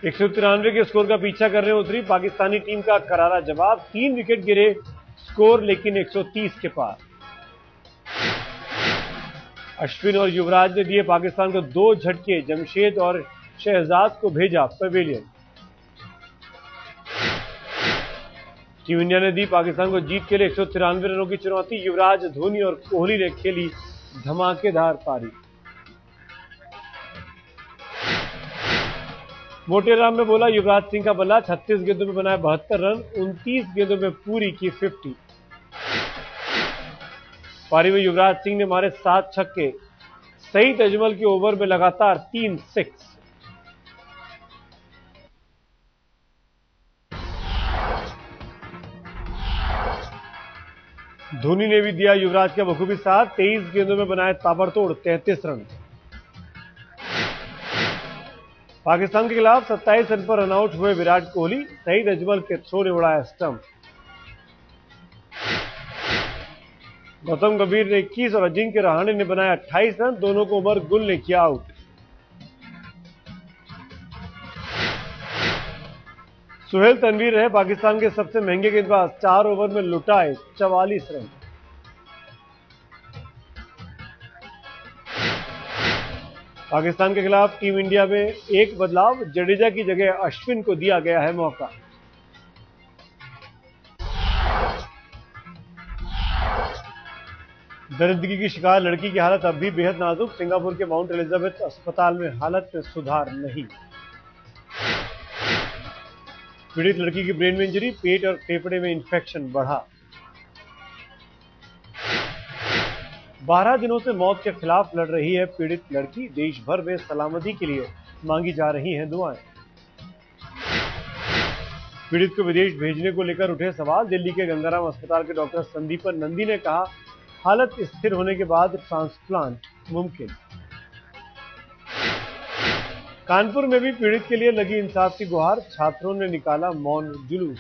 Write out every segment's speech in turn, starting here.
193 के स्कोर का पीछा करने उतरी पाकिस्तानी टीम का करारा जवाब, 3 विकेट गिरे स्कोर लेकिन 130 के पार। अश्विन और युवराज ने दिए पाकिस्तान को 2 झटके, जमशेद और शहजाद को भेजा पवेलियन। टीम इंडिया ने दी पाकिस्तान को जीत के लिए 193 रनों की चुनौती, युवराज, धोनी और कोहली ने खेली धमाकेदार पारी। मोटेराम में बोला युवराज सिंह का बल्ला, 36 गेंदों में बनाए 72 रन, 29 गेंदों में पूरी की 50। पारी में युवराज सिंह ने मारे 7 छक्के, सईद अजमल के ओवर में लगातार 3 सिक्स। धोनी ने भी दिया युवराज का बखूबी साथ, 23 गेंदों में बनाए ताबड़तोड़ 33 रन। पाकिस्तान के खिलाफ 27 रन पर रनआउट हुए विराट कोहली, सईद अजमल के थ्रो ने उड़ाया स्टंप। गौतम गंभीर ने 21 और अजिंक्य रहाणे ने बनाया 28 रन, दोनों को उमर गुल ने किया आउट। सुहेल तनवीर रहे पाकिस्तान के सबसे महंगे गेंदबाज, 4 ओवर में लुटाए 44 रन। पाकिस्तान के खिलाफ टीम इंडिया में एक बदलाव, जडेजा की जगह अश्विन को दिया गया है मौका। दरिद्रगी की शिकार लड़की की हालत अब भी बेहद नाजुक, सिंगापुर के माउंट एलिजाबेथ अस्पताल में हालत में सुधार नहीं। पीड़ित लड़की की ब्रेन में इंजरी, पेट और फेफड़े में इंफेक्शन बढ़ा। 12 दिनों से मौत के खिलाफ लड़ रही है पीड़ित लड़की, देश भर में सलामती के लिए मांगी जा रही हैं दुआएं। पीड़ित को विदेश भेजने को लेकर उठे सवाल, दिल्ली के गंगाराम अस्पताल के डॉक्टर संदीपन नंदी ने कहा हालत स्थिर होने के बाद ट्रांसप्लांट मुमकिन। कानपुर में भी पीड़ित के लिए लगी इंसाफ की गुहार, छात्रों ने निकाला मौन जुलूस।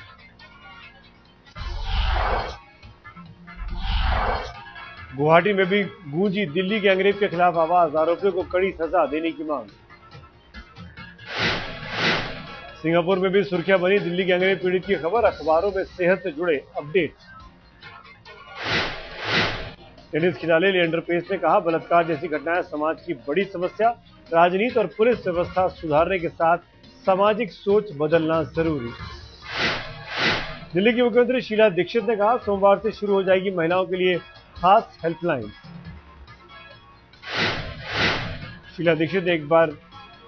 गुवाहाटी में भी गूंजी दिल्ली गैंगरेप के खिलाफ आवाज, आरोपियों को कड़ी सजा देने की मांग। सिंगापुर में भी सुर्खियां बनी दिल्ली गैंगरेप पीड़ित की खबर, अखबारों में सेहत से जुड़े अपडेट। टेनिस खिलाड़ी लिएंडर पेस ने कहा बलात्कार जैसी घटनाएं समाज की बड़ी समस्या, राजनीति और पुलिस व्यवस्था सुधारने के साथ सामाजिक सोच बदलना जरूरी। दिल्ली की मुख्यमंत्री शीला दीक्षित ने कहा सोमवार से शुरू हो जाएगी महिलाओं के लिए खास हेल्पलाइन। शीला दीक्षित ने एक बार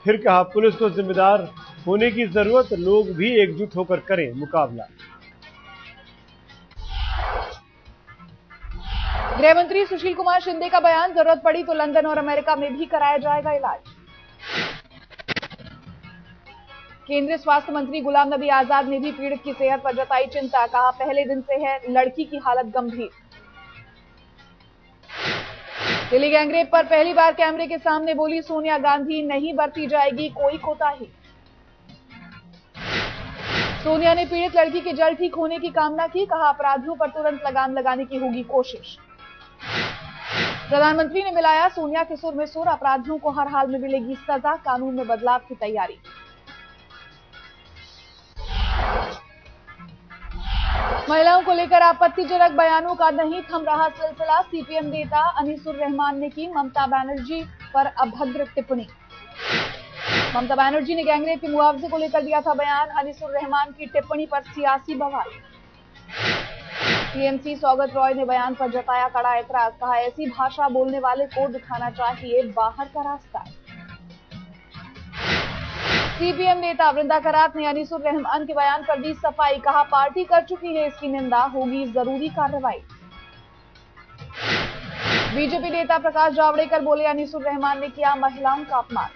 फिर कहा पुलिस को जिम्मेदार होने की जरूरत, लोग भी एकजुट होकर करें मुकाबला। गृह मंत्री सुशील कुमार शिंदे का बयान, जरूरत पड़ी तो लंदन और अमेरिका में भी कराया जाएगा इलाज। केंद्रीय स्वास्थ्य मंत्री गुलाम नबी आजाद ने भी पीड़ित की सेहत पर जताई चिंता, कहा पहले दिन से है लड़की की हालत गंभीर। दिल्ली गैंगरेप पर पहली बार कैमरे के सामने बोली सोनिया गांधी, नहीं बरती जाएगी कोई कोताही। सोनिया ने पीड़ित लड़की के जल्द ठीक होने की कामना की, कहा अपराधियों पर तुरंत लगाम लगाने की होगी कोशिश। प्रधानमंत्री ने मिलाया सोनिया के सुर में सुर, अपराधियों को हर हाल में मिलेगी सजा, कानून में बदलाव की तैयारी। महिलाओं को लेकर आपत्तिजनक बयानों का नहीं थम रहा सिलसिला, सीपीएम नेता अनीसुर रहमान ने की ममता बनर्जी पर अभद्र टिप्पणी। ममता बनर्जी ने गैंगरेप के मुआवजे को लेकर दिया था बयान, अनीसुर रहमान की टिप्पणी पर सियासी बवाल। टीएमसी सौगत रॉय ने बयान पर जताया कड़ा एतराज, कहा ऐसी भाषा बोलने वाले को दिखाना चाहिए बाहर का रास्ता। सीपीएम नेता वृंदा करात ने अनीसुर रहमान के बयान पर दी सफाई, कहा पार्टी कर चुकी है इसकी निंदा, होगी जरूरी कार्रवाई। बीजेपी नेता प्रकाश जावड़ेकर बोले अनीसुर रहमान ने किया महिलाओं का अपमान।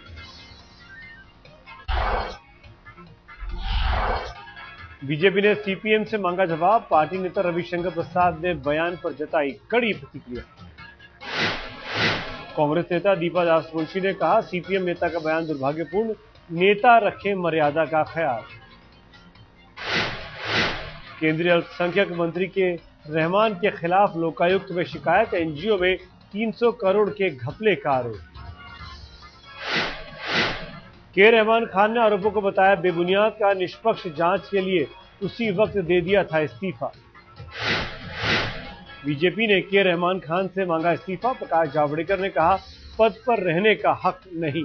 बीजेपी ने सीपीएम से मांगा जवाब, पार्टी नेता रविशंकर प्रसाद ने बयान पर जताई कड़ी प्रतिक्रिया। कांग्रेस नेता दीपा दासमुंशी ने कहा सीपीएम नेता का बयान दुर्भाग्यपूर्ण, नेता रखें मर्यादा का ख्याल। केंद्रीय अल्पसंख्यक मंत्री के रहमान के खिलाफ लोकायुक्त में शिकायत, एनजीओ में 300 करोड़ के घपले का आरोप। के रहमान खान ने आरोपों को बताया बेबुनियाद का, निष्पक्ष जांच के लिए उसी वक्त दे दिया था इस्तीफा। बीजेपी ने के रहमान खान से मांगा इस्तीफा, प्रकाश जावड़ेकर ने कहा पद पर रहने का हक नहीं।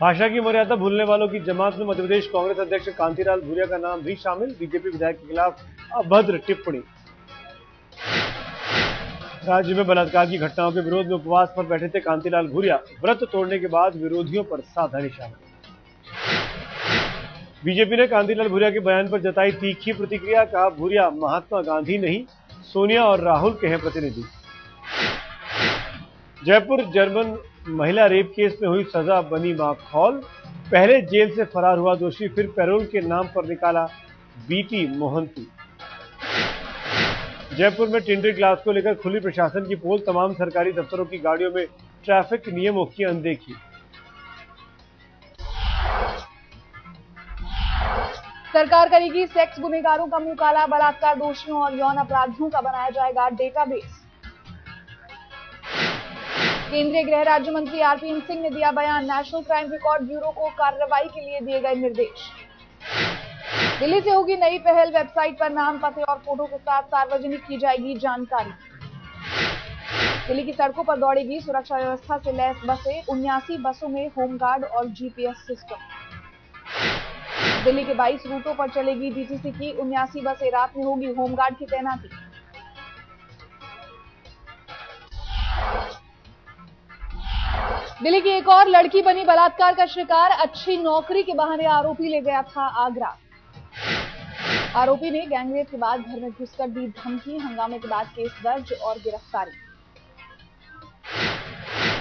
भाषा की मर्यादा भूलने वालों की जमात में मध्य प्रदेश कांग्रेस अध्यक्ष कांतिलाल भूरिया का नाम भी शामिल, बीजेपी विधायक के खिलाफ अभद्र टिप्पणी। राज्य में बलात्कार की घटनाओं के विरोध में उपवास पर बैठे थे कांतिलाल भूरिया, व्रत तोड़ने के बाद विरोधियों पर साधा निशाना। बीजेपी ने कांतिलाल भूरिया के बयान पर जताई तीखी प्रतिक्रिया, कहा भूरिया महात्मा गांधी नहीं सोनिया और राहुल के हैं प्रतिनिधि। जयपुर जर्मन महिला रेप केस में हुई सजा बनी माखौल, पहले जेल से फरार हुआ दोषी फिर पैरोल के नाम पर निकाला बीटी मोहंती। जयपुर में टिंडर ग्लास को लेकर खुली प्रशासन की पोल, तमाम सरकारी दफ्तरों की गाड़ियों में ट्रैफिक नियमों की अनदेखी। सरकार करेगी सेक्स गुनहगारों का मुंह काला, बलात्कार दोषियों और यौन अपराधियों का बनाया जाएगा डेटाबेस। केंद्रीय गृह राज्य मंत्री आरपीएन सिंह ने दिया बयान, नेशनल क्राइम रिकॉर्ड ब्यूरो को कार्रवाई के लिए दिए गए निर्देश। दिल्ली से होगी नई पहल, वेबसाइट पर नाम, पते और फोटो के साथ सार्वजनिक की जाएगी जानकारी। दिल्ली की सड़कों पर दौड़ेगी सुरक्षा व्यवस्था से लैस बसें, 79 बसों में होमगार्ड और जीपीएस सिस्टम। दिल्ली के 22 रूटों पर चलेगी डीटीसी की 79 बसें, रात में होगी होमगार्ड की तैनाती। दिल्ली की एक और लड़की बनी बलात्कार का शिकार, अच्छी नौकरी के बहाने आरोपी ले गया था आगरा। आरोपी ने गैंगरेप के बाद घर में घुसकर दी धमकी, हंगामे के बाद केस दर्ज और गिरफ्तारी।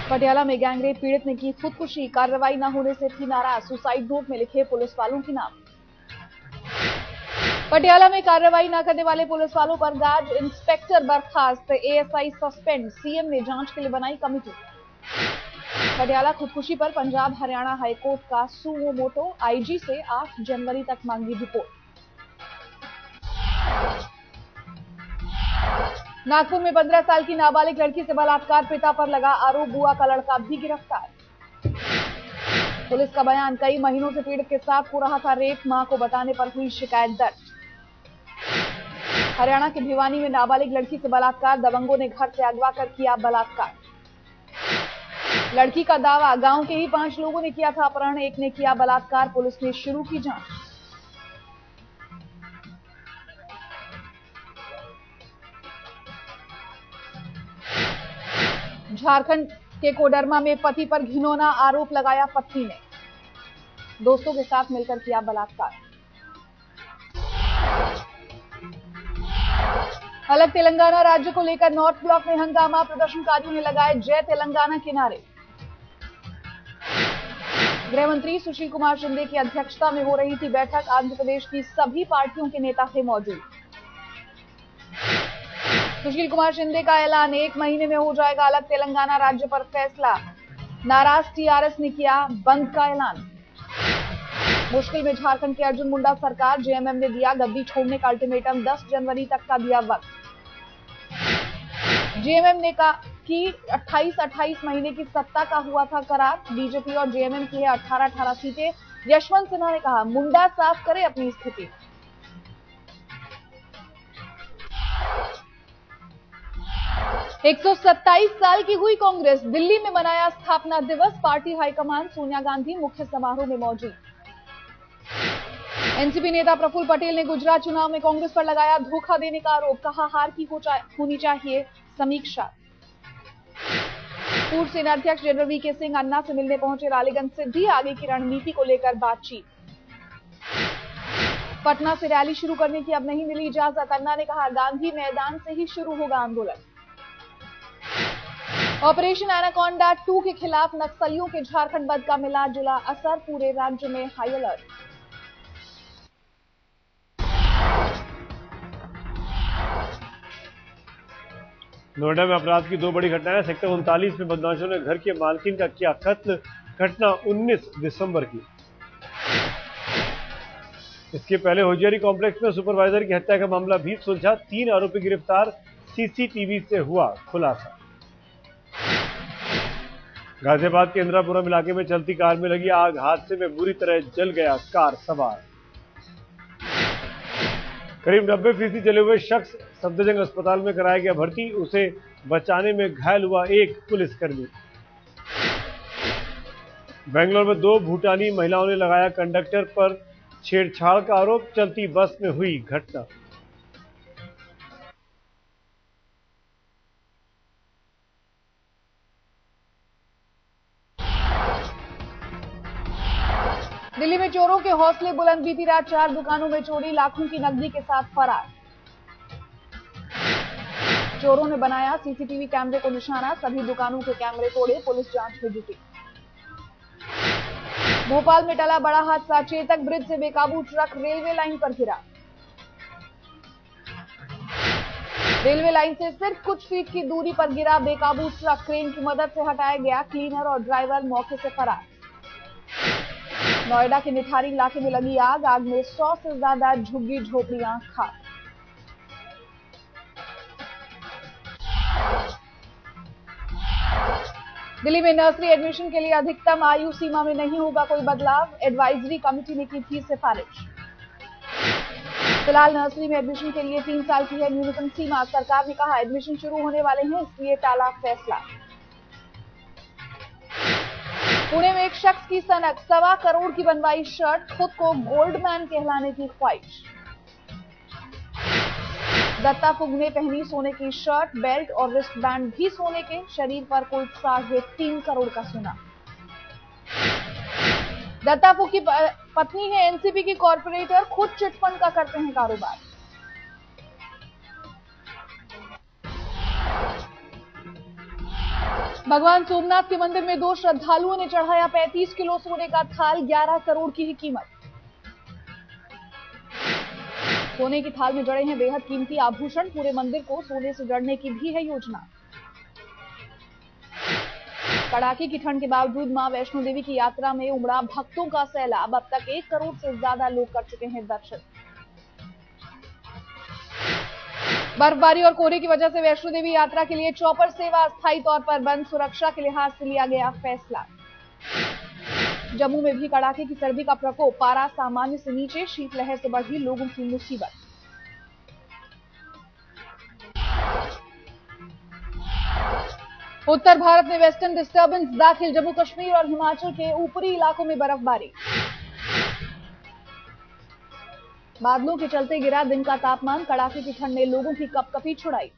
पटियाला में गैंगरेप पीड़ित ने की खुदकुशी, कार्रवाई न होने से थी नाराज, सुसाइड नोट में लिखे पुलिस वालों के नाम। पटियाला में कार्रवाई न करने वाले पुलिस वालों पर गार्ड इंस्पेक्टर बर्खास्त, एएसआई सस्पेंड, सीएम ने जांच के लिए बनाई कमेटी। पटियाला खुदकुशी पर पंजाब हरियाणा हाईकोर्ट का सुमो मोटो, आईजी से 8 जनवरी तक मांगी रिपोर्ट। नागपुर में 15 साल की नाबालिग लड़की से बलात्कार, पिता पर लगा आरोप, बुआ का लड़का भी गिरफ्तार। पुलिस का बयान, कई महीनों से पीड़ित के साथ हो रहा था रेप, मां को बताने पर हुई शिकायत दर्ज। हरियाणा के भिवानी में नाबालिग लड़की से बलात्कार, दबंगों ने घर से अगवा कर किया बलात्कार। लड़की का दावा, गांव के ही 5 लोगों ने किया था अपहरण, एक ने किया बलात्कार, पुलिस ने शुरू की जांच। झारखंड के कोडरमा में पति पर घिनौना आरोप लगाया पत्नी ने, दोस्तों के साथ मिलकर किया बलात्कार। अलग तेलंगाना राज्य को लेकर नॉर्थ ब्लॉक में हंगामा, प्रदर्शनकारियों ने लगाए जय तेलंगाना के नारे। गृह मंत्री सुशील कुमार शिंदे की अध्यक्षता में हो रही थी बैठक, आंध्र प्रदेश की सभी पार्टियों के नेता थे मौजूद। सुशील कुमार शिंदे का ऐलान, 1 महीने में हो जाएगा अलग तेलंगाना राज्य पर फैसला। नाराज टीआरएस ने किया बंद का ऐलान। मुश्किल में झारखंड के अर्जुन मुंडा सरकार, जेएमएम ने दिया गद्दी छोड़ने का अल्टीमेटम, 10 जनवरी तक का दिया वक्त। जेएमएम ने कहा कि 28 महीने की सत्ता का हुआ था करार, बीजेपी और जेएमएम की है 18 सीटें। यशवंत सिन्हा ने कहा मुंडा साफ करे अपनी स्थिति। एक 127 साल की हुई कांग्रेस, दिल्ली में मनाया स्थापना दिवस, पार्टी हाईकमान सोनिया गांधी मुख्य समारोह में मौजूद। एनसीपी नेता प्रफुल्ल पटेल ने गुजरात चुनाव में कांग्रेस पर लगाया धोखा देने का आरोप, कहा हार की होनी चाहिए समीक्षा। पूर्व सेनाध्यक्ष जनरल वीके सिंह अन्ना से मिलने पहुंचे रालीगंज सिद्धि, आगे की रणनीति को लेकर बातचीत। पटना से रैली शुरू करने की अब नहीं मिली इजाजत, अन्ना ने कहा गांधी मैदान से ही शुरू होगा आंदोलन। ऑपरेशन एनाकोंडा 2 के खिलाफ नक्सलियों के झारखंड बंद का मिला जुला असर, पूरे राज्य में हाई अलर्ट। नोएडा में अपराध की 2 बड़ी घटनाएं, सेक्टर 39 में बदमाशों ने घर के मालकिन का किया कत्ल, घटना 19 दिसंबर की। इसके पहले होजियारी कॉम्प्लेक्स में सुपरवाइजर की हत्या का मामला भी सुलझा, 3 आरोपी गिरफ्तार, सीसीटीवी से हुआ खुलासा। गाजियाबाद के इंदिरापुरम इलाके में चलती कार में लगी आग, हादसे में बुरी तरह जल गया कार सवार। करीब 90% जले हुए शख्स सफदरजंग अस्पताल में कराया गया भर्ती, उसे बचाने में घायल हुआ एक पुलिसकर्मी। बेंगलोर में 2 भूटानी महिलाओं ने लगाया कंडक्टर पर छेड़छाड़ का आरोप, चलती बस में हुई घटना। दिल्ली में चोरों के हौसले बुलंद, बीती रात 4 दुकानों में चोरी, लाखों की नकदी के साथ फरार। चोरों ने बनाया सीसीटीवी कैमरे को निशाना, सभी दुकानों के कैमरे तोड़े, पुलिस जांच में जुटी। भोपाल में टला बड़ा हादसा, चेतक ब्रिज से बेकाबू ट्रक रेलवे लाइन पर गिरा। रेलवे लाइन से सिर्फ कुछ फीट की दूरी पर गिरा बेकाबू ट्रक, क्रेन की मदद से हटाया गया, क्लीनर और ड्राइवर मौके से फरार। नोएडा के निठारी इलाके में लगी आग, आग में 100 से ज्यादा झुग्गी झोपड़ियां खाक। दिल्ली में नर्सरी एडमिशन के लिए अधिकतम आयु सीमा में नहीं होगा कोई बदलाव, एडवाइजरी कमेटी ने की थी सिफारिश। फिलहाल नर्सरी में एडमिशन के लिए 3 साल की है न्यूनतम सीमा, सरकार ने कहा एडमिशन शुरू होने वाले हैं इसलिए टाला फैसला। पुणे में एक शख्स की सनक, 1.25 करोड़ की बनवाई शर्ट, खुद को गोल्डमैन कहलाने की ख्वाहिश। दत्ता फुग ने पहनी सोने की शर्ट, बेल्ट और रिस्ट बैंड भी सोने के, शरीर पर कुल 3.5 करोड़ का सोना। दत्ता फुग की पत्नी है एनसीपी की कॉर्पोरेटर, खुद चिटफंड का करते हैं कारोबार। भगवान सोमनाथ के मंदिर में 2 श्रद्धालुओं ने चढ़ाया 35 किलो सोने का थाल, 11 करोड़ की है कीमत। सोने की थाल में जड़े हैं बेहद कीमती आभूषण, पूरे मंदिर को सोने से जड़ने की भी है योजना। कड़ाके की ठंड के बावजूद मां वैष्णो देवी की यात्रा में उमड़ा भक्तों का सैलाब, अब तक 1 करोड़ से ज्यादा लोग कर चुके हैं दर्शन। बर्फबारी और कोहरे की वजह से वैष्णो देवी यात्रा के लिए चॉपर सेवा अस्थायी तौर पर बंद, सुरक्षा के लिहाज से लिया गया फैसला। जम्मू में भी कड़ाके की सर्दी का प्रकोप, पारा सामान्य से नीचे, शीतलहर से बढ़ी लोगों की मुसीबत। उत्तर भारत में वेस्टर्न डिस्टर्बेंस दाखिल, जम्मू कश्मीर और हिमाचल के ऊपरी इलाकों में बर्फबारी। बादलों के चलते गिरा दिन का तापमान, कड़ाके की ठंड ने लोगों की कपकपी छुड़ाई।